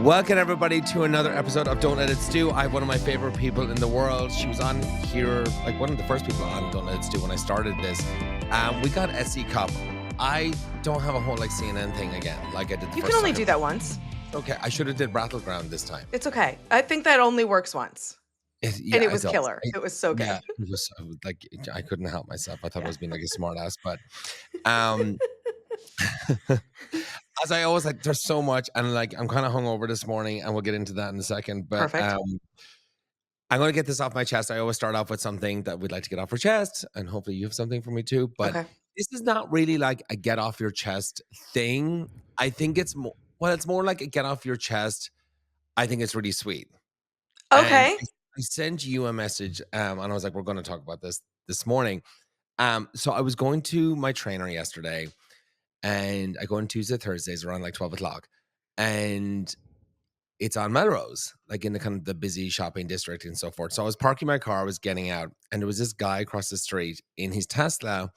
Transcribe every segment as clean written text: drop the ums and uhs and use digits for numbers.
Welcome, everybody, to another episode of Don't Let It Stu. I have one of my favorite people in the world. She was on here, like one of the first people on Don't Let It Stu when I started this. We got S.E. Cupp. I don't have a whole CNN thing again, like I did the first time. You can only do that once. Okay, I should have did Battleground this time. It's okay. I think that only works once. Yeah, and it was killer. It was so good. Yeah, it was like I couldn't help myself. I thought I was being like a smart ass, but as I always like, there's so much, and like I'm kind of hungover this morning, and we'll get into that in a second. But Perfect. I'm going to get this off my chest. I always start off with something that we'd like to get off our chest, and hopefully you have something for me too. But this is not really like a get off your chest thing. I think it's more, it's more like a get off your chest. I think it's really sweet. Okay. I sent you a message, and I was like, we're going to talk about this morning. So I was going to my trainer yesterday, and I go on Tuesday, Thursdays around like 12 o'clock, and it's on Melrose, like in the kind of the busy shopping district and so forth. So I was parking my car, I was getting out, and there was this guy across the street in his Tesla,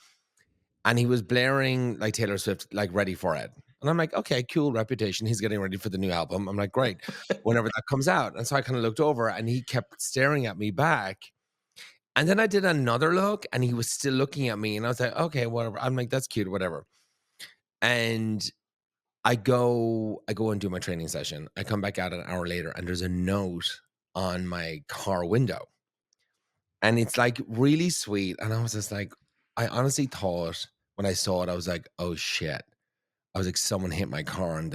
and he was blaring like Taylor Swift, like Ready for It. And I'm like, okay, cool reputation. He's getting ready for the new album. I'm like, great, whenever that comes out. And so I kind of looked over, and he kept staring at me back. And then I did another look, and he was still looking at me. And I was like, okay, whatever. I'm like, that's cute, whatever. And I go and do my training session. I come back out an hour later, and there's a note on my car window. And it's like really sweet. And I was just like, I honestly thought when I saw it, I was like, oh shit. I was like, someone hit my car, and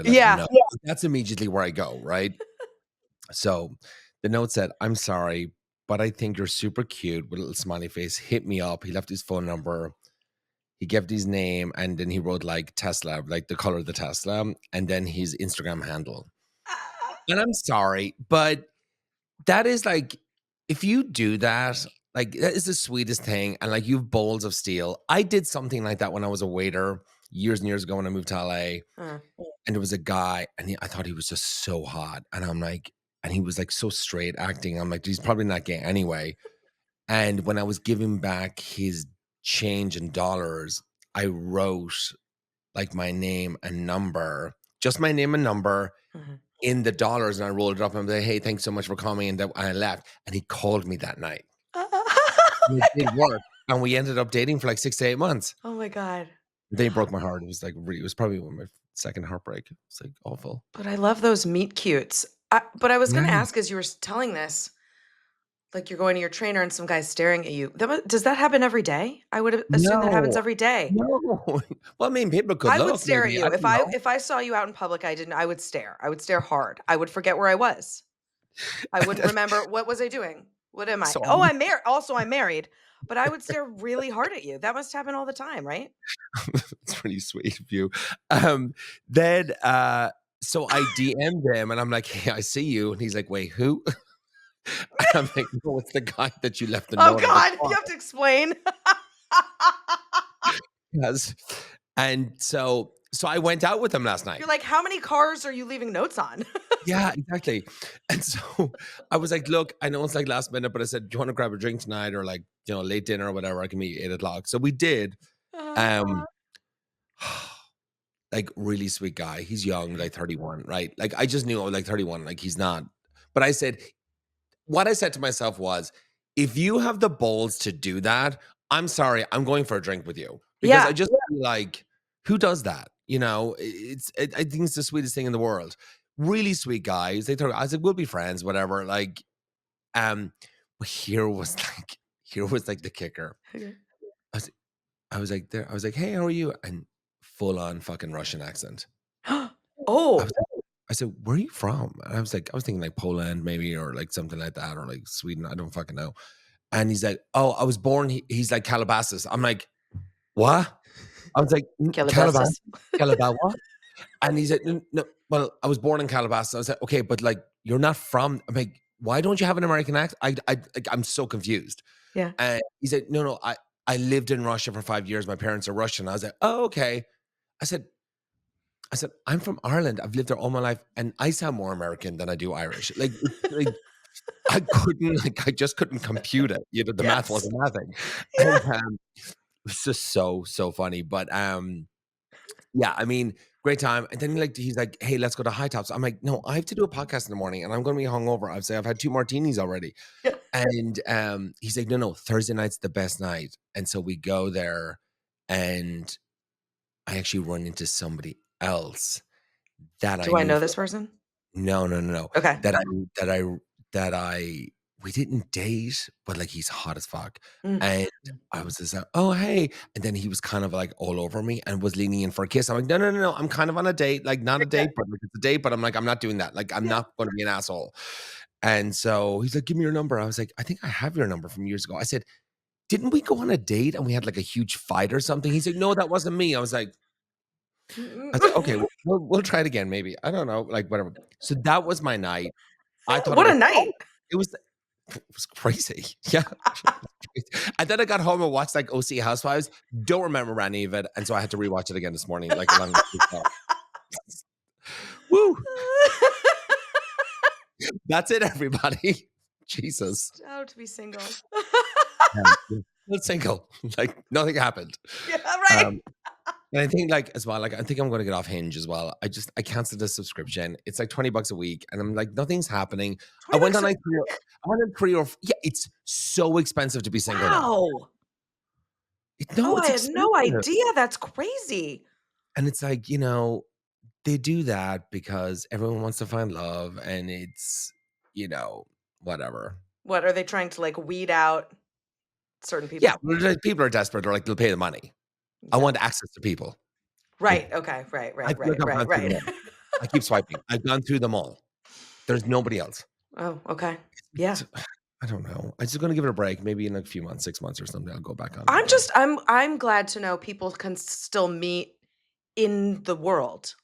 that's immediately where I go, right? So the note said, I'm sorry, but I think you're super cute with a little smiley face. Hit me up. He left his phone number. He gave his name, and then he wrote like Tesla, like the color of the Tesla, and then his Instagram handle. And I'm sorry, but that is like, if you do that, like that is the sweetest thing. And like, you have bowls of steel. I did something like that when I was a waiter years and years ago when I moved to LA. And there was a guy, and I thought he was just so hot. And I'm like, and he was like so straight acting. I'm like, he's probably not gay anyway. And when I was giving back his change in dollars, I wrote like my name and number, just my name and number in the dollars, and I rolled it up, and I'm like, hey, thanks so much for coming. And I left, and he called me that night. It did work, and we ended up dating for like 6 to 8 months. Oh my God. They broke my heart. It was like, it was probably my second heartbreak. It's like awful. But I love those meet cutes. But I was going to ask, as you were telling this, like you're going to your trainer and some guy's staring at you. Does that happen every day? I would assume that happens every day. No. Well, I mean, people could look. I would stare at you. If I saw you out in public, I would stare. I would stare hard. I would forget where I was. I wouldn't remember, what was I doing? What am I? I'm married. Also, I'm married. But I would stare really hard at you. That must happen all the time, right? It's really sweet of you. So I DM'd him, and I'm like, hey, I see you. And he's like, wait, who? And I'm like, no, it's the guy that you left the note. Oh God, you have to explain. Yes. And so I went out with him last night. You're like, how many cars are you leaving notes on? Yeah, exactly. And so I was like, look, I know it's like last minute, but I said, do you want to grab a drink tonight, or like, you know, late dinner or whatever? I can meet you 8 o'clock. So we did. Like, really sweet guy. He's young, like 31, right? Like, I just knew I was like 31, like he's not. But I said, what I said to myself was, if you have the balls to do that, I'm sorry, I'm going for a drink with you. Because I just feel like, who does that? You know, I think it's the sweetest thing in the world. Really sweet guy. I was like, we'll be friends, whatever. Like, but here was like the kicker. Okay. I was like, hey, how are you? And full on fucking Russian accent. Oh. I said, where are you from? And I was thinking like Poland maybe, or like something like that, or like Sweden. I don't fucking know. And he's like, oh, I was born. He's like Calabasas. I'm like, what? I was like, Calabasas. Calabasas. And he said, no, well, I was born in Calabasas. I was like, okay, but like, you're not from. I'm like, why don't you have an American accent? I'm so confused. Yeah. And he said, no, I lived in Russia for 5 years. My parents are Russian. I was like, oh, okay. I said, I'm from Ireland. I've lived there all my life, and I sound more American than I do Irish. Like I just couldn't compute it. You know, the math wasn't mathing. Yeah. And, it's just so funny. But yeah, I mean, great time. And then he's like, "Hey, let's go to High Tops." I'm like, "No, I have to do a podcast in the morning, and I'm gonna be hungover." I've had 2 martinis already. Yeah. And, he's like, "No, Thursday night's the best night." And so we go there, and I actually run into somebody else that I Do I knew know from this person? no, no, no, no. Okay. That I that I that I we didn't date, but, he's hot as fuck. Mm. And I was just like, "Oh, hey." And then he was kind of, all over me and was leaning in for a kiss. I'm like, "No, no, no, no. I'm kind of on a date, not a Yeah. date, but, it's a date." But I'm like, "I'm not doing that. I'm Yeah. not gonna be an asshole." And so he's like, "Give me your number." I was like, "I think I have your number from years ago." I said, "Didn't we go on a date and we had, a huge fight or something?" He's like, "No, that wasn't me." I was like, "Okay, Mm. we'll try it again maybe." I don't know, whatever. So that was my night. I thought it What a was night. it was it was crazy. Yeah. And then I got home and watched, OC Housewives. Don't remember any of it, and so I had to rewatch it again this morning, 11 Woo! That's it, everybody. Jesus. Oh, to be single. Yeah. Still single. Nothing happened. Yeah, right. Um, and I think, as well, I think I'm gonna get off Hinge as well. I canceled the subscription. It's $20 a week, and I'm like, nothing's happening. I 20 went bucks on, a I went on 3 or f yeah, it's so expensive to be single now. wow. No, Oh, I it's had no expensive. idea. That's crazy. And it's they do that because everyone wants to find love, and it's, whatever. What, are they trying to, weed out certain Yeah, people? people are desperate. They're like, "They'll pay the money." I Yeah. want access to people. Like, Right, okay, right, I right, feel like right, I've right, gone through them right. all. I keep swiping. I've gone through them all. There's nobody else. Oh, okay. Yeah. T I don't know. I'm just gonna give it a break. Maybe in a few months, 6 months or something, I'll go back on it I'm again. just I'm glad to know people can still meet in the world,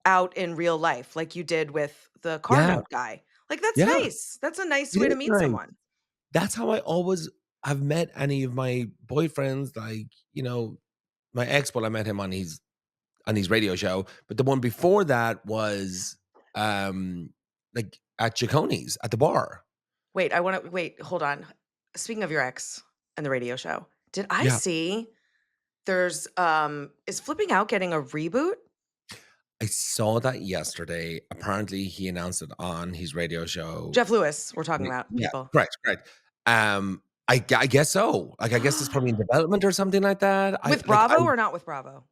out in real life, like you did with the car Yeah, note guy. That's yeah. nice. That's a nice It way to is meet nice. someone. That's how I always have met any of my boyfriends, my ex, well, I met him on his radio show, but the one before that was, at Cicconi's at the bar. Wait, wait, hold on. Speaking of your ex and the radio show, did I Yeah. see there's is Flipping Out getting a reboot? I saw that yesterday. Apparently, he announced it on his radio show. Jeff Lewis, we're talking about Yeah, people. correct, correct. I guess so. I guess it's probably in development or something like that. With Bravo or not with Bravo?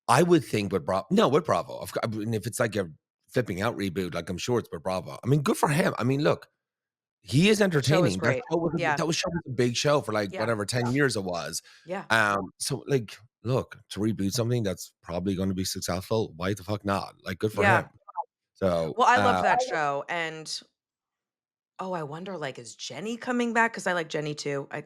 I would think with Bravo. No, with Bravo. I mean, if it's like a Flipping Out reboot, I'm sure it's with Bravo. I mean, good for him. I mean, look, he is The show is entertaining. great. Yeah. That was show was a big show for Yeah. whatever 10 years it was. Yeah. So look, to reboot something that's probably going to be successful, why the fuck not? Good for Yeah. him. So, Well, I love that show, and oh, I wonder, is Jenny coming back? Because I like Jenny too. n-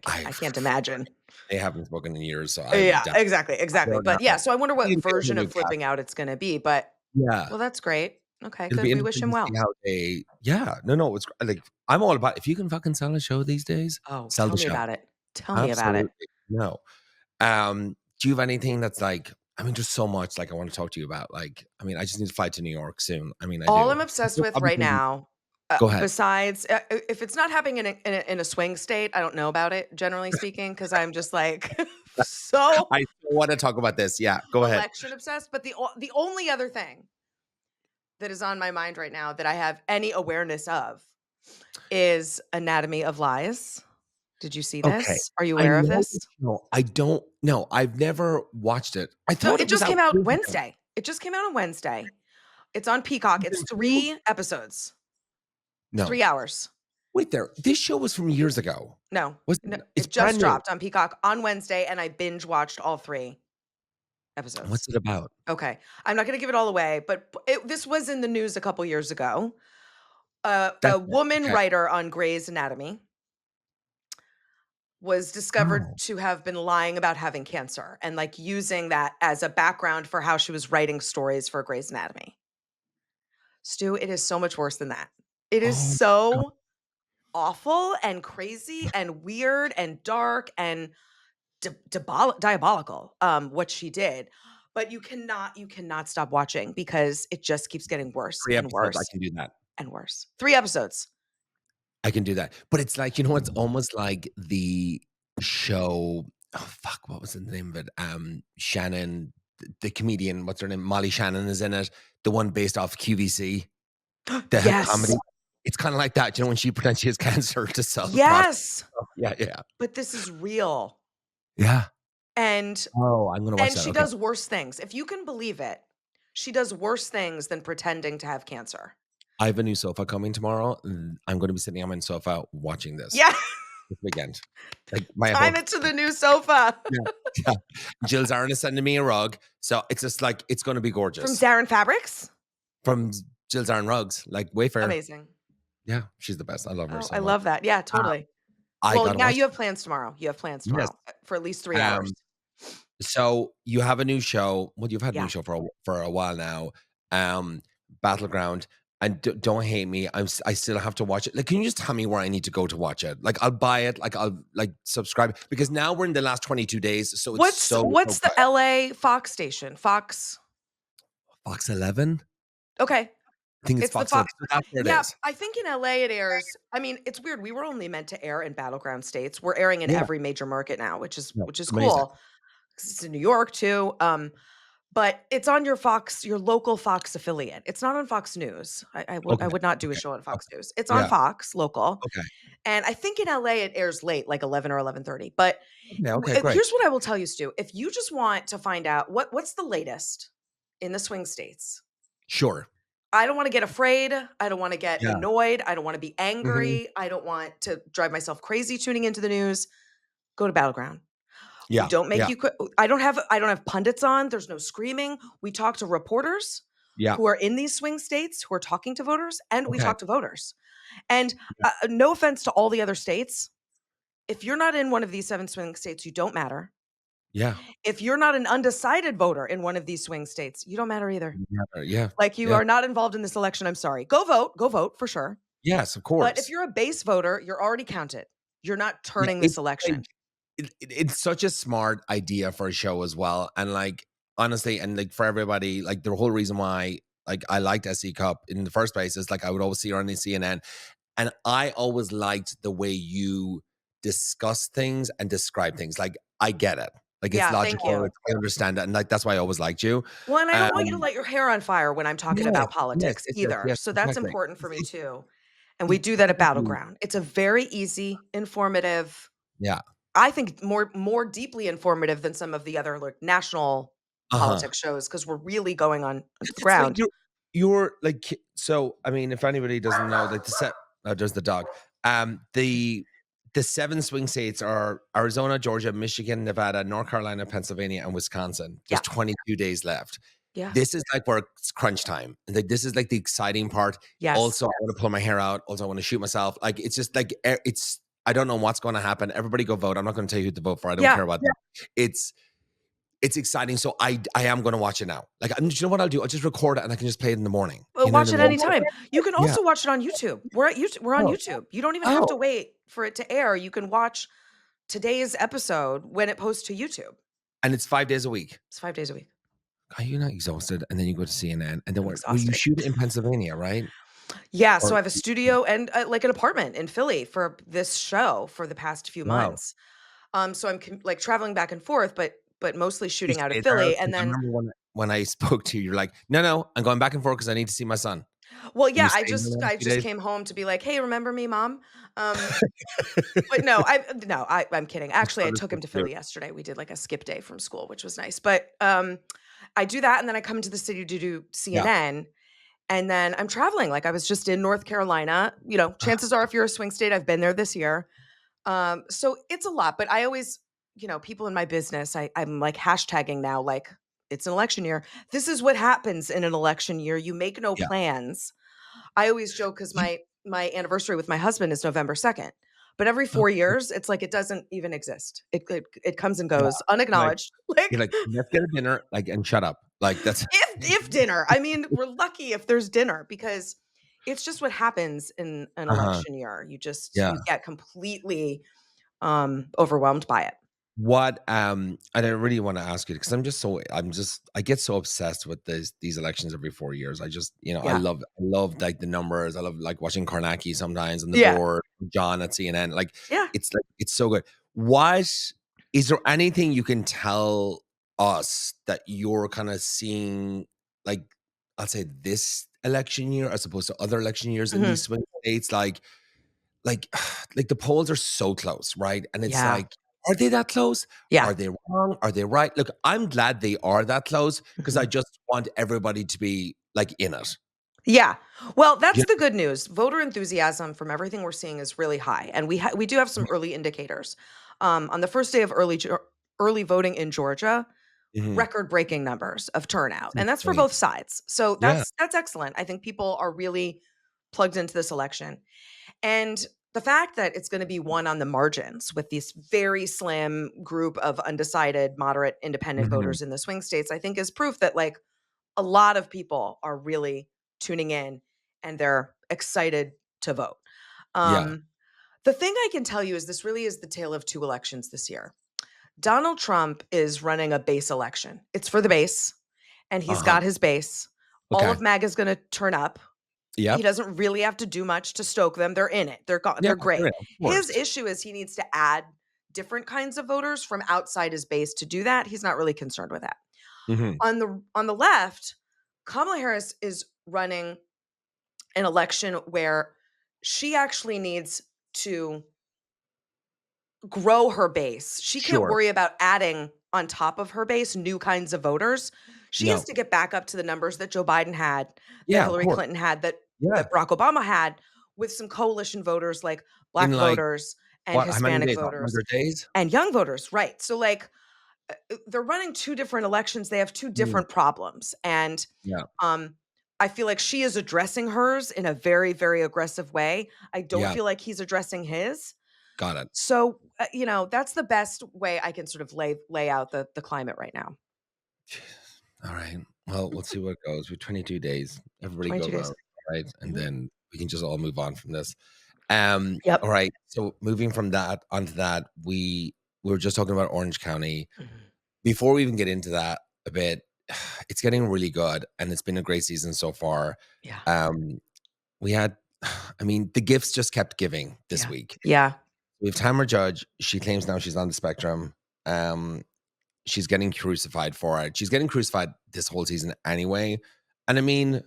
I I can't imagine. they haven't spoken in years, so I Yeah, doubt exactly, I exactly. don't But yeah, know. so I wonder what Maybe a version new of cast. Flipping Out it's gonna be, but Yeah. well, that's great. Okay, It'll be good. We wish interesting him to see well. how they yeah. No, it's I'm all about if you can fucking sell a show these days, Oh, sell tell the me show. about it. Tell me about it. Absolutely. No. Do you have anything that's I mean, there's so much I want to talk to you about. I mean, I just need to fly to New York soon. I mean, I All do. I'm obsessed with right Obviously, now, go ahead. besides if it's not happening in a swing state, I don't know about it, generally speaking, because I'm just so I want to talk about this. Yeah, go ahead. election obsessed. But the only other thing that is on my mind right now that I have any awareness of is Anatomy of Lies. Did you see Okay. this? Are you I aware of know this? the show. I don't know. I've never watched it. I No, thought it it was just out came out years ago. Wednesday. It just came out on Wednesday. It's on Peacock. It's Season 2? 3 episodes. It's No. 3 hours. Wait there. This show was from years ago. No, Wasn't no, it? It's it brand just new. dropped on Peacock on Wednesday, and I binge watched all 3 What's episodes. it about? Okay, I'm not gonna give it all away, but this was in the news a couple years ago. A That's it. woman Okay. writer on Grey's Anatomy was discovered Oh. to have been lying about having cancer and using that as a background for how she was writing stories for Grey's Anatomy. Stu, it is so much worse than that. It is Oh, God. so awful and crazy and weird and dark and diabolical, what she did. But you cannot stop watching because it just keeps getting worse 3 and episodes, I worse can do that. and worse. 3 episodes. I can do that. But it's it's almost like the show oh, fuck, what was the name of it? Shannon the comedian, what's her name? Molly Shannon is in it. The one based off QVC. The comedy. Yes. It's kind of like that, when she pretends she has cancer to sell the product. Yes. Yeah. But this is real. Yeah. And I'm gonna watch that. she does worse things. If you can believe it, she does worse things than pretending to have cancer. I have a new sofa coming tomorrow. And I'm going to be sitting on my sofa watching this. Yeah. This weekend. Time it to the new sofa. Yeah. Jill Zarin is sending me a rug. So it's just like, it's going to be gorgeous. From Zarin Fabrics? From Jill Zarin Rugs, like Wayfair. Amazing. Yeah, she's the best. I love her so much. I love that. Yeah, totally. Well, now you have plans tomorrow. You have plans tomorrow for at least 3 hours. So you have a new show. Well, you've had a new show for a while now. Battleground. And don't hate me. I still have to watch it. Like, can you just tell me where I need to go to watch it? Like, I'll buy it. Like, I'll subscribe, because now we're in the last 22 days. So it's what's the LA Fox station? Fox 11. Okay. I think it's Fox 11. So that's where it is. I think in LA it airs. I mean, it's weird. We were only meant to air in Battleground states. We're airing in every major market now, which is cool. It's in New York too. But it's on your local Fox affiliate. It's not on Fox News. I would not do a show on Fox News. It's on Fox local. Okay. And I think in LA it airs late, like 11 or 11:30. But great. Here's what I will tell you, Stu. If you just want to find out what's the latest in the swing states. Sure. I don't want to get afraid. I don't want to get annoyed. I don't want to be angry. I don't want to drive myself crazy tuning into the news. Go to Battleground. Yeah. We don't make you quit. I don't have pundits on. There's no screaming. We talk to reporters who are in these swing states, who are talking to voters, and we talk to voters. And no offense to all the other states. If you're not in one of these 7 swing states, you don't matter. Yeah. If you're not an undecided voter in one of these swing states, you don't matter either. Yeah. Like, you are not involved in this election. I'm sorry. Go vote for sure. Yes, of course. But if you're a base voter, you're already counted. You're not turning this election. It's such a smart idea for a show as well. And like, honestly, and like for everybody, like the whole reason why like I liked S.E. Cupp in the first place is like I would always see her on the CNN. And I always liked the way you discuss things and describe things. Like, I get it. Like, it's logical. I understand that. And like, that's why I always liked you. Well, and I don't want you to light your hair on fire when I'm talking about politics either. So that's important for me too. And we do that at Battleground. It's a very easy, informative. Yeah. I think more deeply informative than some of the other like national politics shows, because we're really going on the ground. Like you're like, so I mean, if anybody doesn't know, like there's the dog. The 7 swing states are Arizona, Georgia, Michigan, Nevada, North Carolina, Pennsylvania, and Wisconsin. There's 22 days left. Yeah. This is like where it's crunch time. Like, this is like the exciting part. Yes. Also, I want to pull my hair out. Also, I want to shoot myself. Like, it's just like, I don't know what's going to happen. Everybody go vote. I'm not going to tell you who to vote for. I don't care about that. It's exciting. So I am going to watch it now. Like, you know what I'll do? I'll just record it and I can just play it in the morning. Watch it anytime. You can also watch it on YouTube. We're on YouTube. You don't even have to wait for it to air. You can watch today's episode when it posts to YouTube. And it's 5 days a week. It's 5 days a week. Are you not exhausted? And then you go to CNN and then you shoot it in Pennsylvania, right? Yeah. So I have a studio and like an apartment in Philly for this show for the past few months. So I'm like traveling back and forth, but mostly shooting out of Philly. And then I remember when I spoke to you, you're like, no, I'm going back and forth because I need to see my son. Well, yeah, I just came home to be like, hey, remember me, Mom? But no, I'm kidding. Actually, I took him to Philly yesterday. We did like a skip day from school, which was nice. But I do that, and then I come to the city to do CNN. And then I'm traveling. Like, I was just in North Carolina. You know, chances are if you're a swing state, I've been there this year. So it's a lot. But I always, people in my business, I'm like hashtagging now, like, it's an election year. This is what happens in an election year. You make no plans. I always joke because my anniversary with my husband is November 2nd. But every 4 years, it's like it doesn't even exist. It comes and goes unacknowledged. You're like, let's get a dinner, like, and shut up. Like, that's if dinner. I mean, we're lucky if there's dinner, because it's just what happens in an election year. You just you get completely overwhelmed by it. What and I really want to ask you, because I get so obsessed with these elections every 4 years. I just, I love like the numbers. I love like watching Karnacki sometimes on the board, John at CNN. Like, it's so good. What is there anything you can tell us that you're kind of seeing, like, I'll say this election year as opposed to other election years in these swing states, like like the polls are so close, right? And it's Yeah. like, are they that close? Yeah. Are they wrong? Are they right? Look, I'm glad they are that close because I Mhm. just want everybody to be like in it. Yeah. Well, Yeah. that's the good news. Voter enthusiasm from everything we're seeing is really high, and we do have some early indicators. On the first day of early voting in Georgia, Mhm. record-breaking numbers of turnout, and that's for Great. both sides. So Yeah. that's excellent. I think people are really plugged into this election. And the fact that it's going to be won on the margins with this very slim group of undecided, moderate, independent Mhm. voters in the swing states, I think is proof that like a lot of people are really tuning in and they're excited to vote. Yeah. Um, the thing I can tell you is this really is the tale of two elections this year. Donald Trump is running a base election. It's for the base, and he's Uh-huh. got his base. All Okay. of MAGA is going to turn up. He Yep. doesn't really have to do much to stoke them. They're in it. Yeah, They're great. of His course. issue is he needs to add different kinds of voters from outside his base to do that. He's not really concerned with that. Mhm. On the left, Kamala Harris is running an election where she actually needs to grow her base. She can't Sure. worry about adding on top of her base new kinds of voters. She has No. to get back up to the numbers that Joe Biden had, that Yeah, of Hillary course. Clinton had, Yeah. that Barack Obama had with some coalition voters like In black like voters and what? How many Hispanic days? voters 100 days? and young voters, right? So like they're running two different elections. They have two Mm. different problems. And Yeah. um I feel like she is addressing hers in a very, very aggressive way. I don't Yeah. feel like he's addressing his. Got it. So, that's the best way I can sort of lay out the climate right now. All right. Well, we'll see where it goes. We're 22 days. Everybody 22 goes days. out, right? And Mhm. then we can just all move on from this. All Yep. right. So moving from that onto that, we were just talking about Orange County. Mhm. Before we even get into that a bit, it's getting really good and it's been a great season so far. Yeah. Um, we had I mean, the gifts just kept giving this Yeah. week. Yeah. We have Tamra Judge. She claims now she's on the spectrum. Um, she's getting crucified for it. She's getting crucified this whole season anyway. And I mean,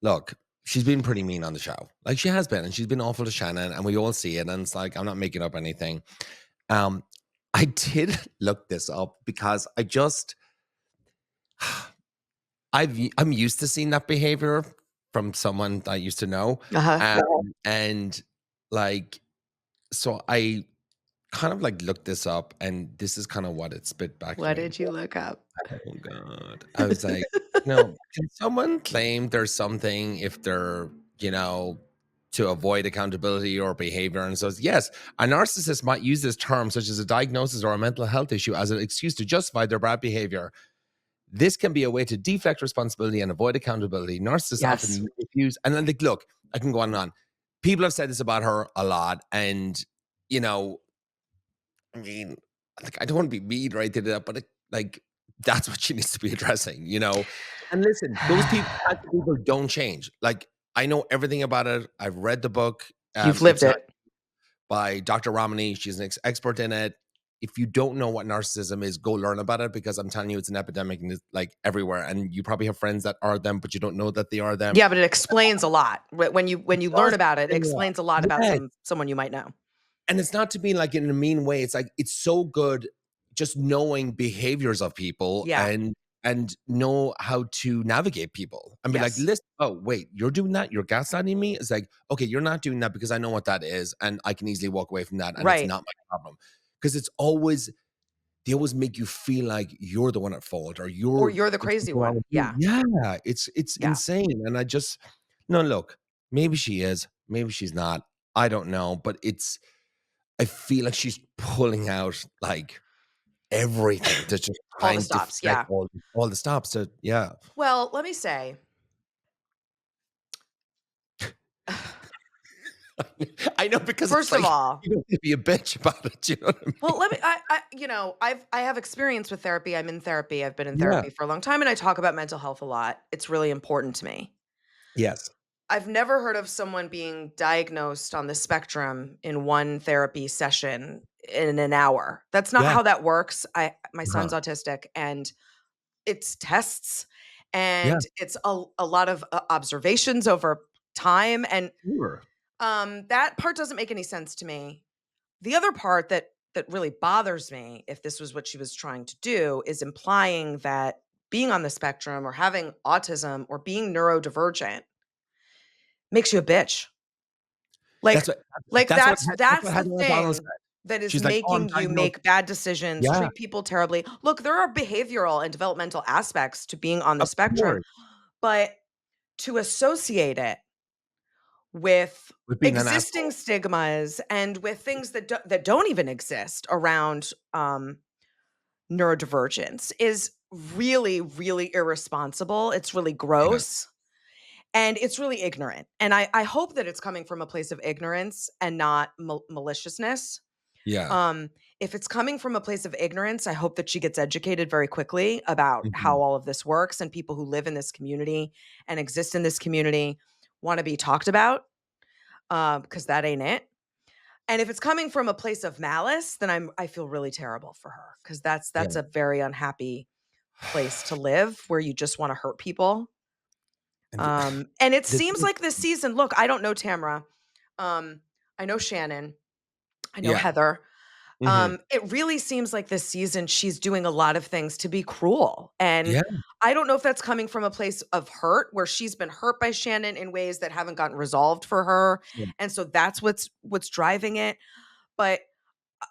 look, she's been pretty mean on the show. Like she has been, and she's been awful to Shannon, and we all see it. And it's like, I'm not making up anything. Um, I did look this up because I just I'm used to seeing that behavior from someone I used to know. Uh-huh. And like so I kind of like looked this up and this is kind of what it spit back to What me. did you look up? Oh god. I was like, no, can someone claim there's something if they're, you know, to avoid accountability or behavior? And so yes, a narcissist might use this term such as a diagnosis or a mental health issue as an excuse to justify their bad behavior. This can be a way to deflect responsibility and avoid accountability. Narcissists Yes. often refuse. And then, like, look, I can go on and on. People have said this about her a lot. And, you know, I mean, like, I don't want to be mean right to that, but like, that's what she needs to be addressing, you know? And listen, those types of people don't change. Like, I know everything about it. I've read the book. You've lived It's not it. by Dr. Romney. She's an expert in it. If you don't know what narcissism is, go learn about it because I'm telling you, it's an epidemic and it's like everywhere. And you probably have friends that are them, but you don't know that they are them. Yeah, but it explains a lot. When you learn Does about it, it explain a lot. explains a lot about Yes. someone you might know. And it's not to be like in a mean way. It's like it's so good just knowing behaviors of people Yeah. and know how to navigate people and be like, Yes. listen, oh wait, you're doing that, you're gaslighting me. It's like, okay, you're not doing that because I know what that is, and I can easily walk away from that, and it's Right. not my problem. Because it's always they always make you feel like you're the one at fault or Or you're you're the there's crazy something wrong one. with you. Yeah. Yeah, it's Yeah. insane. And I just no look, maybe she is, maybe she's not. I don't know, but I feel like she's pulling out like everything to just try All the and stops. deflect Yeah. all the stops. So yeah. Well, let me say, I know because it's first of like all, you don't need to be a bitch about it. You know what I well, mean? let me I have experience with therapy. I'm in therapy. I've been in Yeah. therapy for a long time and I talk about mental health a lot. It's really important to me. Yes. I've never heard of someone being diagnosed on the spectrum in one therapy session in an hour. That's not Yeah. how that works. My son's Uh-huh. autistic, and it's tests, Yeah. and it's a lot of observations over time, and Sure. that part doesn't make any sense to me. The other part that really bothers me, if this was what she was trying to do, is implying that being on the spectrum or having autism or being neurodivergent makes you a bitch. That's Like what like that's that's that's what the Heather O'Donnell said. thing that is She's like, "Oh, I'm making you diagnosed." make bad decisions, Yeah, treat people terribly. Look, there are behavioral and developmental aspects to being on the of spectrum, course. but to associate it with With being an existing asshole. stigmas and with things that don't even exist around, neurodivergence is really, really irresponsible. It's really Yeah. gross, and it's really ignorant, and I hope that it's coming from a place of ignorance and not maliciousness. Yeah. Um, if it's coming from a place of ignorance, I hope that she gets educated very quickly about Mhm. how all of this works, and people who live in this community and exist in this community wanna be talked about, because that ain't it. And if it's coming from a place of malice, then I feel really terrible for her, because that's Yeah. a very unhappy place to live where you just wanna hurt people. And the And it the seems thing like this season, look, I don't know Tamra. Um, I know Shannon. I know Yeah. Heather. Mhm. It really seems like this season she's doing a lot of things to be cruel. And Yeah. I don't know if that's coming from a place of hurt where she's been hurt by Shannon in ways that haven't gotten resolved for her. Sure. And so that's what's driving it. But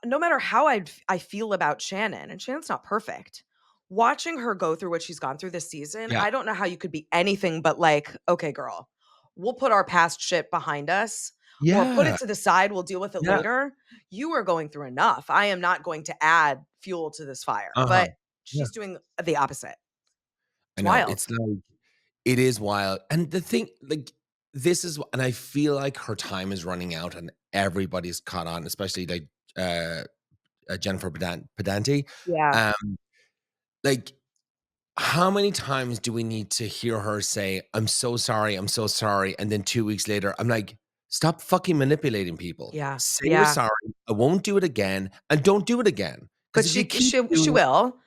no matter how I feel about Shannon, and Shannon's not perfect. Watching her go through what she's gone through this season, Yeah. I don't know how you could be anything but like, okay, girl, we'll put our past shit behind us or put Yeah. it to the side. We'll deal with it Yeah. later. You are going through enough. I am not going to add fuel to this fire. Uh-huh. But Yeah. she's doing the opposite. I It's know. wild. It's like it is wild. And the thing, like, this is and I feel like her time is running out and everybody's caught on, especially like uh, Jennifer Pedanti. Yeah. Um, like, how many times do we need to hear her say, I'm so sorry," and then 2 weeks later, I'm like, "Stop fucking manipulating people. Yeah. Say you're Yeah. sorry, I won't do it again, and don't do it again. But Because if you keep she doing it, will.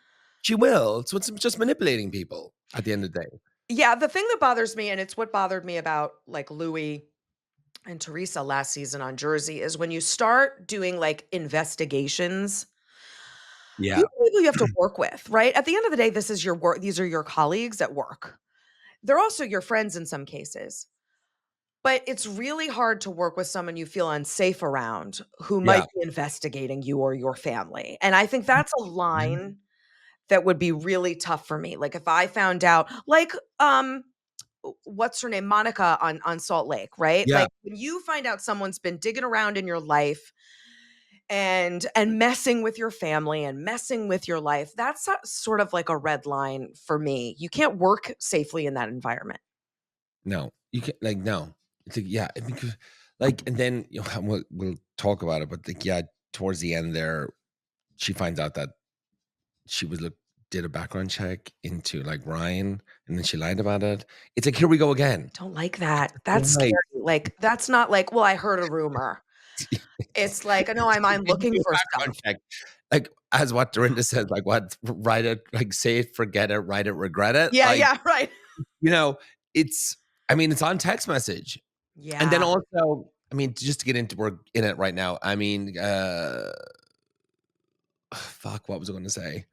she will, so it's just manipulating people at the end of the day." Yeah, the thing that bothers me, and it's what bothered me about like Louis and Teresa last season on Jersey, is when you start doing like investigations, these Yeah. are people you have to work with, right? At the end of the day, this is your work. These are your colleagues at work. They're also your friends in some cases. But it's really hard to work with someone you feel unsafe around who might Yeah. be investigating you or your family. And I think that's a Yeah. line that would be really tough for me. Like if I found out, like, what's her name? Monica on Salt Lake, right? Yeah. Like when you find out someone's been digging around in your life and messing with your family and messing with your life, that's sort of like a red line for me. You can't work safely in that environment. No. You can't like, no. It's like, yeah, I think, like, and then, we'll talk about it, but, like, yeah, towards the end there, she finds out that she was look did a background check into, like, Ryan, and then she lied about it. It's like, here we go again. Don't like It's that. like, That's why? scary. Like that's not like, well, I heard a rumor. It's like, no, I'm Did you looking do a for background stuff. check? Like, as what Dorinda says, like, what? Write it, like, say it, forget it, write it, regret it. Yeah, Like, yeah, right. you know, it's I mean, it's on text message. And then Yeah. also, I mean, just to get into we're in it right now. I mean, fuck, what was I gonna say? It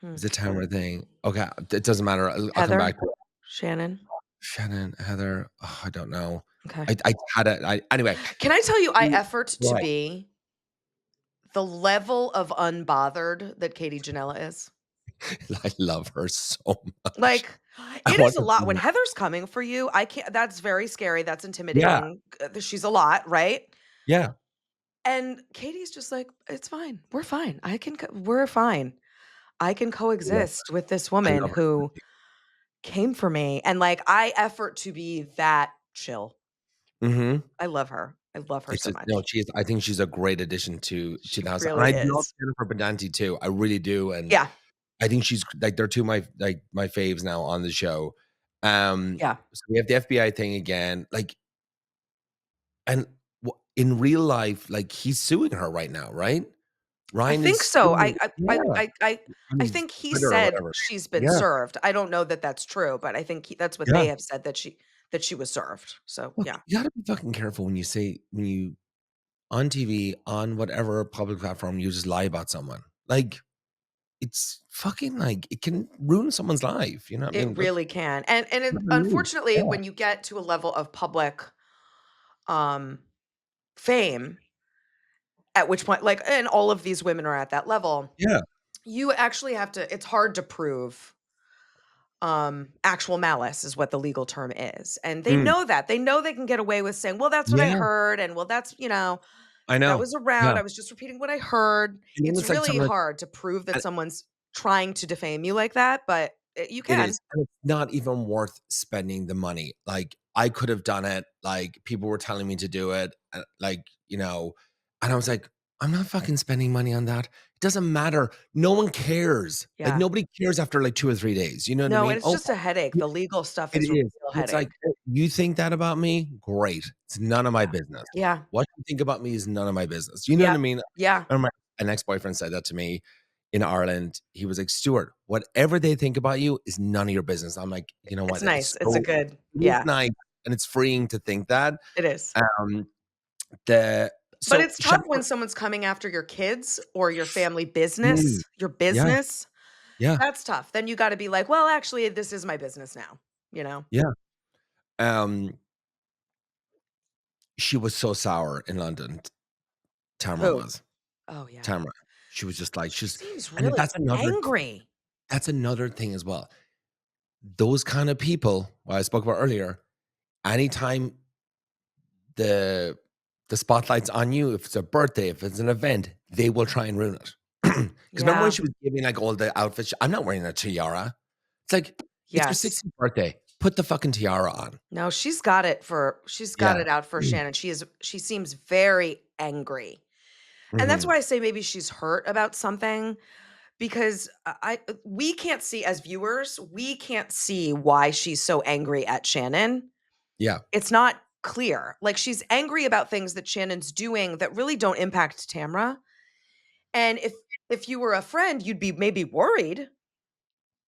Hmm. was the Tamara thing. Okay, it doesn't matter. I'll come Heather, back to it. Shannon. Shannon, Heather, I don't know. Okay. I had it. Anyway. Can I tell you I Mm, effort to right. be the level of unbothered that Katie Janela is? I love her so much. Like, I it is want a to lot. see When her. Heather's coming for you, I can't that's very scary, that's Yeah, intimidating. She's a lot, right? yeah, And Katie's just like, "It's fine. We're fine. We're fine. I can yeah. coexist with this I woman love her. who came for me." And like, I effort to be that chill. Mhm. I love her. I love her It's so just no, much. I think she's a great addition to She the house, and really I love is. Jennifer Bedanti too. I really do, and Yeah. I think she's like they're 2 of my faves now on the show. Yeah. So we have the FBI thing again, like, and in real life, like, he's suing her right now, right? I Ryan think is so. suing. Yeah. On I his think he Twitter or said whatever. she's been Yeah. served. I don't know that that's true, but I think that's what Yeah. they have said, that she was served. So, Look, yeah. you gotta be fucking careful when you on TV, on whatever public platform, you just lie about someone. Like, it's fucking like it can ruin someone's life. You know what I mean? It Look, really can. And it, never knew. unfortunately, Yeah. when you get to a level of public um fame, at which point, like, and all of these women are at that level, Yeah. you actually have to, it's hard to prove actual malice is what the legal term is. And they Mm. know that. They know they can get away with saying, well, that's what I Yeah. heard, and well, that's, I that know. was around. Yeah. I was just repeating what I heard. And then It's it's like really something like hard to prove that and someone's trying to defame you like that, but you it can. is, and it's not even worth spending the money. Like, I could have done it, like, people were telling me to do it, like, and I was like, "I'm not fucking spending money on that." It doesn't matter. No one cares. Like, Yeah. nobody cares after, like, 2 or 3 days, you know what I No, and mean? it's "Oh, just a headache. yeah, The legal stuff it is a is." real And it's like, headache. "Oh, you think that about me? Great. It's none of my Yeah. business. Yeah. What you think about me is none of my business." You know what Yep. I mean? Yeah. I remember an ex-boyfriend said that to me in Ireland. He was like, "Stuart, whatever they think about you is none of your business." I'm like, "You know It's what? nice. It's It's a so good, it is yeah, nice, and it's freeing to think that." it is. Um, the But so it's tough when Shannon. someone's coming after your kids or your family Mm, business, your yeah, business. yeah, That's tough. Then you gotta be like, "Well, actually, this is my business now," you know? yeah. Um, she was so sour in London, Tamra Who? was. Oh, yeah. Tamra. She was just like She she's seems and really angry. that's another thing as well. Those kind of people, what I spoke about earlier, anytime the the spotlight's on you, if it's a birthday, if it's an event, they will try and ruin it. Because remember when Yeah. she was giving, like, all the outfits? I'm not wearing a tiara. It's like, it's your Yes. 16th birthday. Put the fucking tiara on. No, she's got Yeah. it out for Mm. Shannon. She seems very angry. And that's Mhm. why I say maybe she's hurt about something, because we can't see, as viewers, we can't see why she's so angry at Shannon. Yeah. It's not clear. Like, she's angry about things that Shannon's doing that really don't impact Tamra. And if you were a friend, you'd be maybe worried,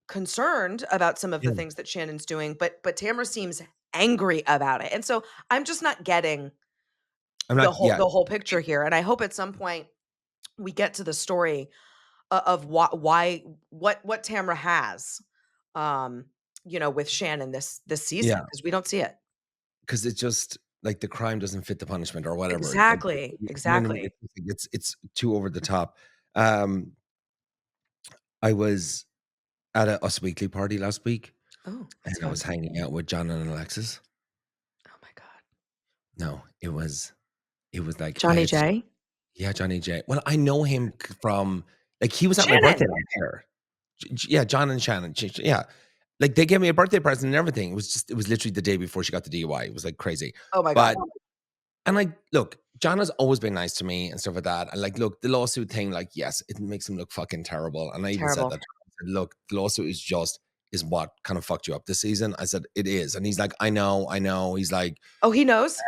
concerned about some of the Yeah. things that Shannon's doing, but Tamra seems angry about it. And so I'm just not getting I'm not, yeah. the whole picture here. And I hope at some point we get to the story of what Tamra has, um, with Shannon this season, Yeah. because we don't see it. Because it's just like the crime doesn't fit the punishment or whatever. It's like, Exactly, you know what I mean? exactly. It's too over the top. Um, I was at a Us Weekly party last week, Oh, and that's I was fun. hanging out with John and Alexis. Oh my god. No, it was like I Johnny had J? yeah, Johnny J. Well, I know him from, like, he was at my birthday Shannon. last year. Yeah, John and Shannon. Yeah. Like, they gave me a birthday present and everything. It was literally the day before she got the DUI. It was, like, crazy. Oh my god. But and, like, look, John has always been nice to me and stuff like that. And, like, look, the lawsuit thing, like, yes, it makes him look fucking terrible. And I even said that Terrible. to him. I said, "Look, the lawsuit is what kind of fucked you up this season." I said, "It is." And he's like, "I know, I know." He's like, Oh, he knows?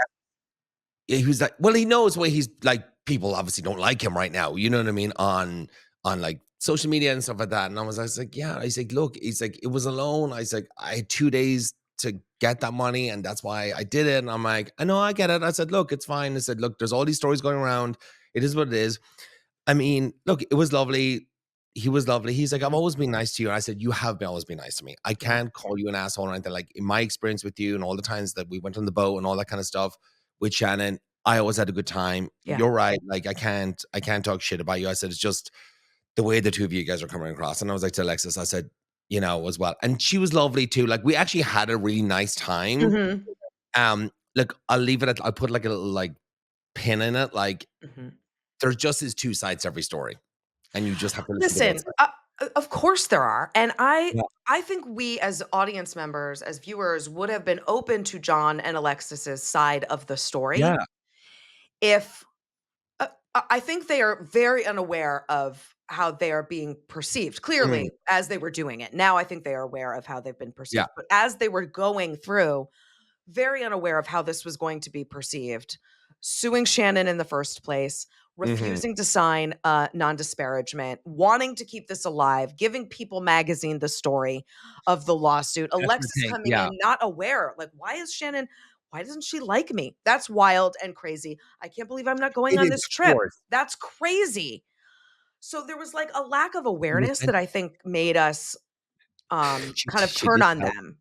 yeah, he was like, well, he knows why he's like, people obviously don't like him right now. You know what I mean? On like social media and stuff like that. And I was like, yeah. He's like, look, he's like, it was a loan. I was like, I had 2 days to get that money, and that's why I did it. And I'm like, I know, I get it. I said, look, it's fine. I said, look, there's all these stories going around. It is what it is. I mean, look, it was lovely. He was lovely. He's like, I've always been nice to you. And I said, you have always been nice to me. I Yeah. can't call you an asshole or anything. Like, in my experience with you and all the times that we went on the boat and all that kind of stuff with Shannon, I always had a good time. Yeah. You're right. Like, I can't talk shit about you. I said, it's just the way the two of you guys are coming across. And I was like to Alexis, I said, as well. And she was lovely too. Like, we actually had a really nice time. Mhm. Look, I'll put like a little like pin in it. Like, Mhm. there's just is two sides to every story. And you just have to listen to both Listen, sides. of course there are, and Yeah. I think we as audience members, as viewers, would have been open to John and Alexis's side of the story Yeah. if I think they are very unaware of how they are being perceived, Mm, clearly, as they were doing it. Now I think they are aware of how they've been yeah. perceived, but as they were going through, very unaware of how this was going to be perceived. Suing Shannon in the first place, Mhm. refusing to sign a non-disparagement, wanting to keep this alive, giving People Magazine the story of the lawsuit. That's the Alexis thing, coming yeah. in not aware, like, why doesn't she like me? That's wild and crazy. I can't believe I'm not going It on is, this of trip. course. That's crazy. So there was like a lack of It was awareness meant that I think made us kind of she turn did on tell them.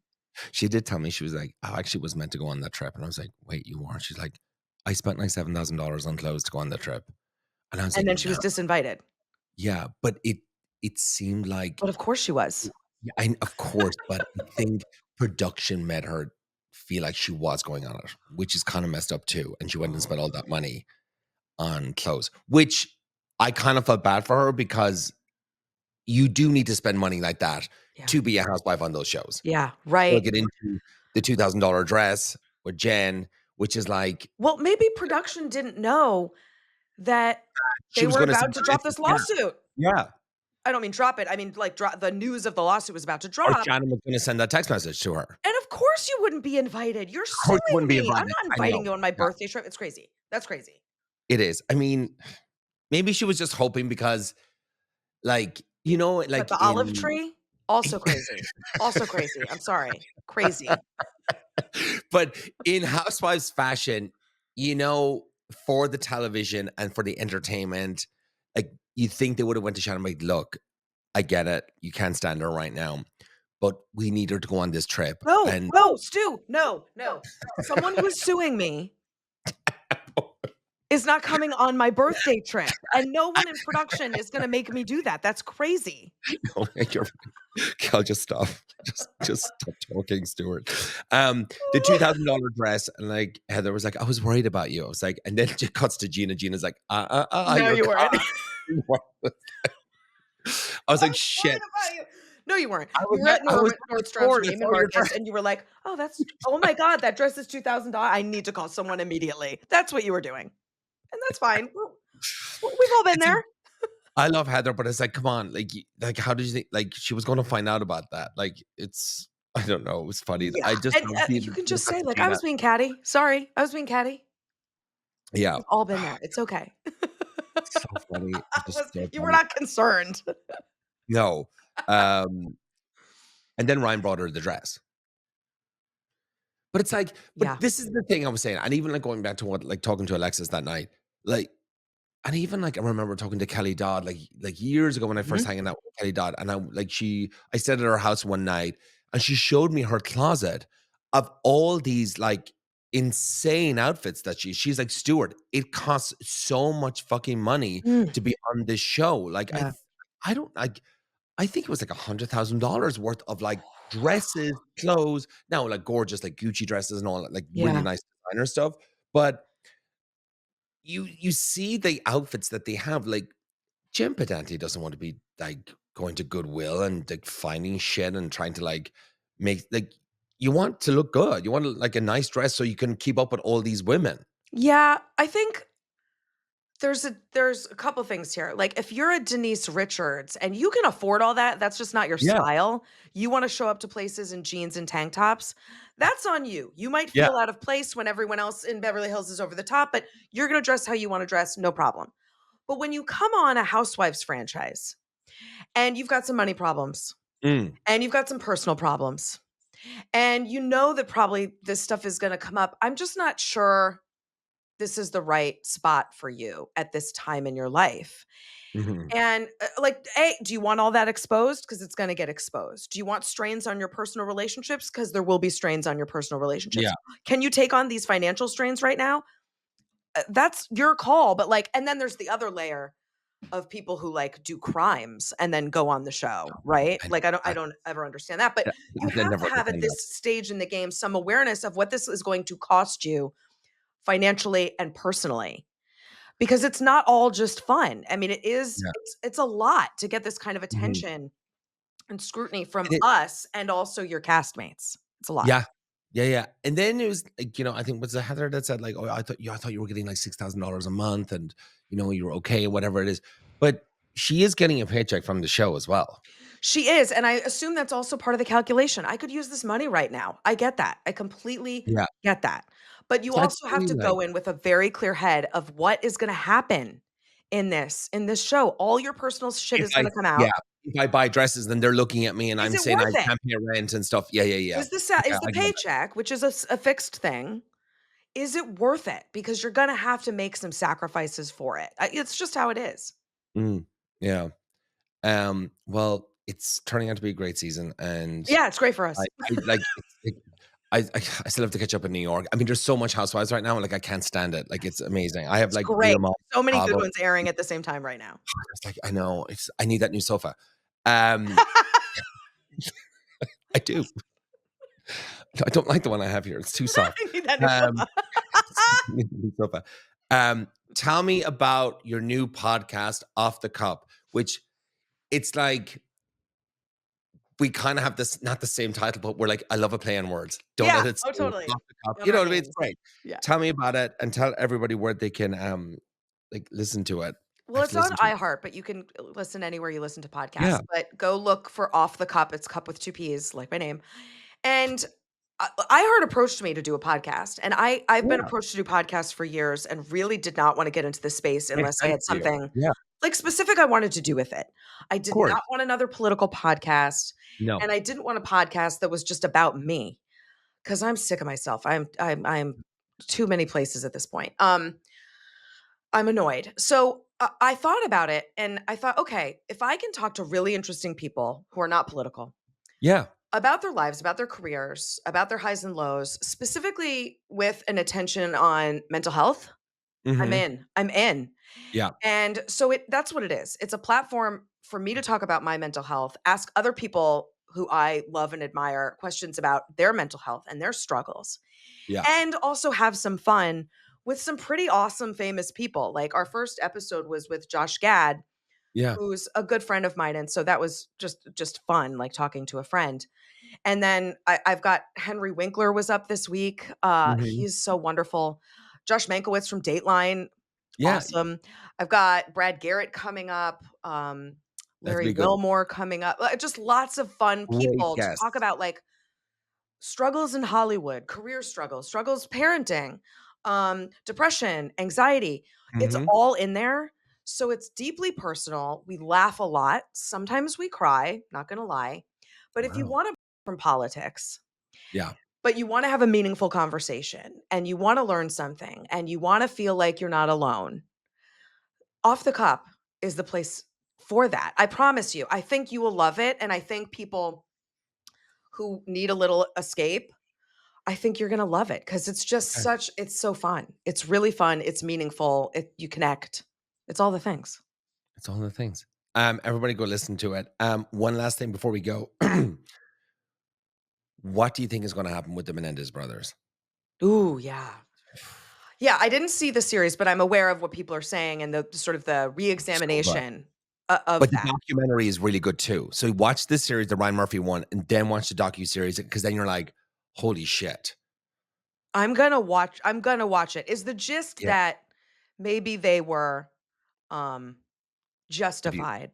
she did tell me, she was like, "I actually was meant to go on that trip," and I was like, "Wait, you weren't?" She's like, "I spent like $7,000 on clothes to go on the trip," and I was And like, then she "No." was disinvited. Yeah, but it seemed like But of course she was. yeah, of course, but I think production made her feel like she was going on it, which is kinda messed up too, and she went and spent all that money on clothes, which I kind of felt bad for her because you do need to spend money like that Yeah. to be a housewife on those shows. Yeah, We'll right. get into the $2,000 dress with Jen, which is like, Well, maybe production didn't know that she they was were gonna send about to the drop message. this Yeah, lawsuit. yeah. I don't mean drop it. I mean, like, the news of the lawsuit was about to Or drop. Shannon was gonna send that text message to her. And of course you wouldn't be invited. You're Of course you suing wouldn't be me. I'm invited. not I inviting know. you on my Yeah, birthday trip. It's crazy. That's crazy. it is. I mean, maybe she was just hoping because, like, But like the olive in tree, also crazy. Also crazy. I'm sorry. Crazy. but in Housewives fashion, for the television and for the entertainment, like, you think they would have went to Shannon like, "Look, I get it. You can't stand her right now, but we need her to go on this trip." No, And no, Stu, no, no. Someone who's suing me is not coming on my birthday trip, and no one in production is gonna make me do that. That's crazy. no, you're right. I'll just stop. Just stop talking, Stuart. The $2,000 dress, and like Heather was like, "I was worried about you." I was like, and then it cuts to Gina. Gina's like, No, you're you weren't. I was I like, was worried "Shit." about you. No, you weren't. I You was were like, at I was looking Nordstrom's or forward to Neiman saw your Marcus, dress. and you were like, oh my god, that dress is $2,000. I need to call someone immediately." That's what you were doing, and that's fine. We've all been It's a there. I love Heather, but it's like, come on, like, how did you think? Like, she was going to find out about that. Like, I don't know. It was funny. Yeah, I just and, don't see you can the just cut say, to like, "I Gina. was being catty. Sorry, I was being catty." Yeah, We've all been there. It's okay. so funny. It's just so You were funny. not concerned. No, um, and then Ryan brought her the dress. But it's like, but Yeah. this is the thing I was saying, and even like going back to what like talking to Alexis that night, like, and even like I remember talking to Kelly Dodd like years ago when I first Mhm. hanging out with Kelly Dodd, and I stayed at her house one night, and she showed me her closet of all these like insane outfits that she's like, "Stuart, it costs so much fucking money Mm. to be on this show." Like Yeah. I don't like I think it was like $100,000 worth of like dresses, clothes, now like gorgeous like Gucci dresses and all that, like really Yeah. nice designer stuff. But you see the outfits that they have, like Jim Pedante doesn't want to be like going to Goodwill and like finding shit and trying to like make like you want to look good. You want like a nice dress so you can keep up with all these women. Yeah, I think there's a couple things here. Like, if you're a Denise Richards and you can afford all that, that's just not your Yeah. style. You wanna show up to places in jeans and tank tops, that's on you. You might Yeah. feel out of place when everyone else in Beverly Hills is over the top, but you're gonna dress how you wanna dress, no problem. But when you come on a Housewives franchise and you've got some money problems, Mm. and you've got some personal problems, and you know that probably this stuff is gonna come up, I'm just not sure this is the right spot for you at this time in your life. Mhm. And, like, A, do you want all that exposed? Because it's gonna get exposed. Do you want strains on your personal relationships? Because there will be strains on your personal relationships. Yeah. Can you take on these financial strains right now? That's your call, but, like, and then there's the other layer of people who, like, do crimes and then go on the show, right? I Like, I I don't ever understand that, but you I have never to have at understand that. this stage in the game some awareness of what this is going to cost you financially and personally. Because it's not all just fun. I mean, Yeah. it's a lot to get this kind of Mhm. attention and scrutiny from And it us and also your castmates. It's a lot. Yeah. Yeah, yeah. And then it was like, I think was it Heather that said like, "Oh, I thought you were getting like $6,000 a month and you were okay, whatever it is." But she is getting a paycheck from the show as well. She is, and I assume that's also part of the calculation. I could use this money right now. I get that. I completely Yeah. get that. But you So I also have feel to like go in with a very clear head of what is gonna happen. in this show. All your personal shit is gonna come out. If I buy dresses, then they're looking at me and Is I'm it saying I worth it? can't pay rent and stuff. Yeah. Is Yeah, the I get paycheck, which is a fixed thing, is it worth it? Because you're gonna have to make some sacrifices for it. It's just how it is. that. Yeah. Well, it's turning out to be a great season, and Yeah, it's great for I us. I like, I still have to catch up in New York. I mean, there's so much Housewives right now, like, I can't stand it. Like, it's amazing. I have, It's like, great. Real Mom So many good Bravo. ones airing at the same time right now. It's like, I know, I need that new sofa. Um, I do. I don't like the one I have here. It's too soft. I need that new Um, sofa. new sofa. Tell me about your new podcast, Off the Cup, which it's like we kinda have this not the same title, but we're like, I love a play on words. Don't Yeah. let it Oh, stew, totally. off the cup. On You know our what I mean? It's names. great. Yeah. Tell me about it and tell everybody where they can, like, listen to it. I Well, have it's to on listen to it. iHeart, but you can listen anywhere you listen to Yeah. podcasts. But go look for Off the Cup. It's Cup with 2 P's, like my name. And iHeart approached me to do a podcast, and I've been Yeah. approached to do podcasts for years and really did not wanna get into this space Makes unless I sense had to you. something, Yeah, like, specific I wanted to do with it. I of did course. not want another political podcast, No. and I didn't want a podcast that was just about me, because 'cause I'm sick of myself. I'm too many places at this point. I'm annoyed. So, I thought about it, and I thought, "Okay, if I can talk to really interesting people who are not political Yeah. about their lives, about their careers, about their highs and lows, specifically with an attention on mental health, I'm Mhm. in. I'm in." Yeah. And so that's what it is. It's a platform for me to talk about my mental health, ask other people who I love and admire questions about their mental health and their struggles, Yeah. and also have some fun with some pretty awesome famous people. Like our first episode was with Josh Gad, Yeah. who's a good friend of mine, and so that was just fun, like talking to a friend. And then I've got Henry Winkler was up this week. Mhm. He's so wonderful. Josh Mankiewicz from Dateline, Yeah. awesome. I've got Brad Garrett coming up, That'd Larry be good. Wilmore coming up. Just lots of fun Great people to talk guest. about like struggles in Hollywood, career struggles parenting, depression, anxiety. It's Mhm. all in there. So it's deeply personal. We laugh a lot. Sometimes we cry, not going to lie. But if you Wow. want to from politics, Yeah. but you want to have a meaningful conversation and you want to learn something and you want to feel like you're not alone, Off the Cup is the place for that. I promise you. I think you will love it. And I think people who need a little escape, I think you're gonna love it because it's just Okay. it's so fun. It's really fun, it's meaningful, you connect. It's all the things. It's all the things. Everybody go listen to it. One last thing before we go. What do you think is gonna happen with the Menendez brothers? Ooh, yeah. Yeah, I didn't see the series, but I'm aware of what people are saying and the sort of the So good. reexamination of But the that. documentary is really good too. So watch this series, the Ryan Murphy one, and then watch the docuseries because then you're like, "Holy shit." I'm gonna watch it. Is the gist Yeah. that maybe they were, um, Have you justified?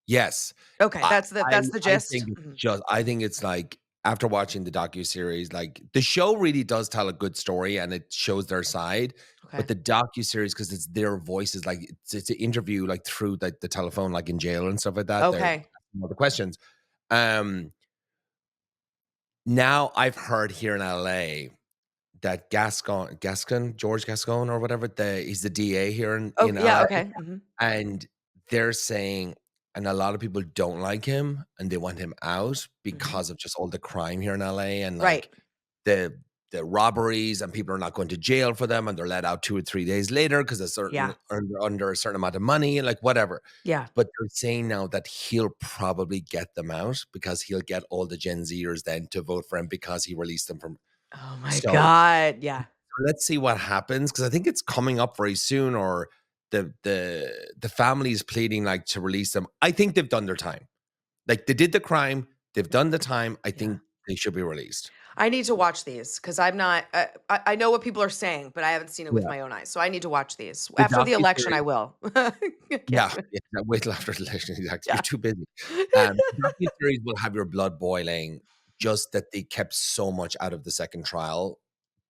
Yes. Okay, I that's the I gist? think it's Mhm. just I think it's like after watching the docuseries, like the show really does tell a good story and it shows their side, but Okay. the docuseries, because it's their voices, like it's an interview like through like the telephone, like in jail and stuff like that. They're Okay. asking all the questions. Um, Now I've heard here in LA that George Gascon or whatever, he's the DA here Oh, in yeah, LA, okay, mhm. and they're saying and a lot of people don't like him, and they want him out Mhm. because of just all the crime here in LA and, Right. like, the the robberies, and people are not going to jail for them, and they're let out 2 or 3 days later 'cause a Yeah. certain under a certain amount of money, like, whatever. Yeah. But they're saying now that he'll probably get them out because he'll get all the Gen Zers then to vote for him because he released them from Oh my so god, yeah. let's see what happens because I think it's coming up very soon or the family is pleading, like, to release them. I think they've done their time. Like, they did the crime, they've done the time, I Yeah. think they should be released. I need to watch these because 'cause I'm not I know what people are saying, but I haven't seen it with Yeah. my own eyes, so I need to watch these. The After the election, I docuseries will. I can't yeah, do it. yeah, wait till after the election, exactly, you're Yeah. too busy. Docuseries will have your blood boiling, just that they kept so much out of the second trial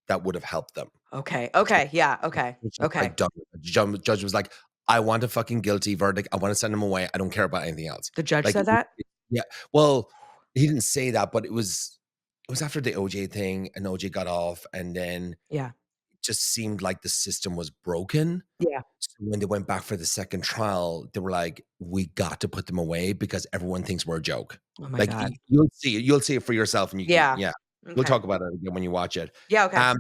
that would have helped them. Okay, So okay, yeah, okay, it's just okay. like done. The judge was like, I want a fucking guilty verdict. I want to send him away. I don't care about anything else. The judge said that? Yeah. Well, he didn't say that, but it was after the OJ thing, and OJ got off, and then it just seemed like the system was broken. Yeah. So when they went back for the second trial, they were like, "We got to put them away because everyone thinks we're a joke." Oh my God. You'll see it for yourself, and you Yeah. can, Okay. We'll talk about it again when you watch it. Yeah. Okay.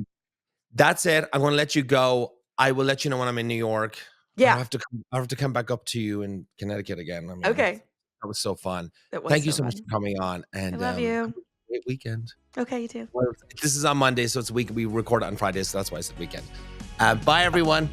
That's it. I'm gonna let you go. I will let you know when I'm in New York. Yeah. I have to come back up to you in Connecticut again. I mean, Okay. that was so fun. That was Thank you so so much fun. for coming on, I and love you. have a great weekend. Okay, you too. This is on Monday, so it's a week. We record it on Friday, so that's why I said weekend. Bye, everyone.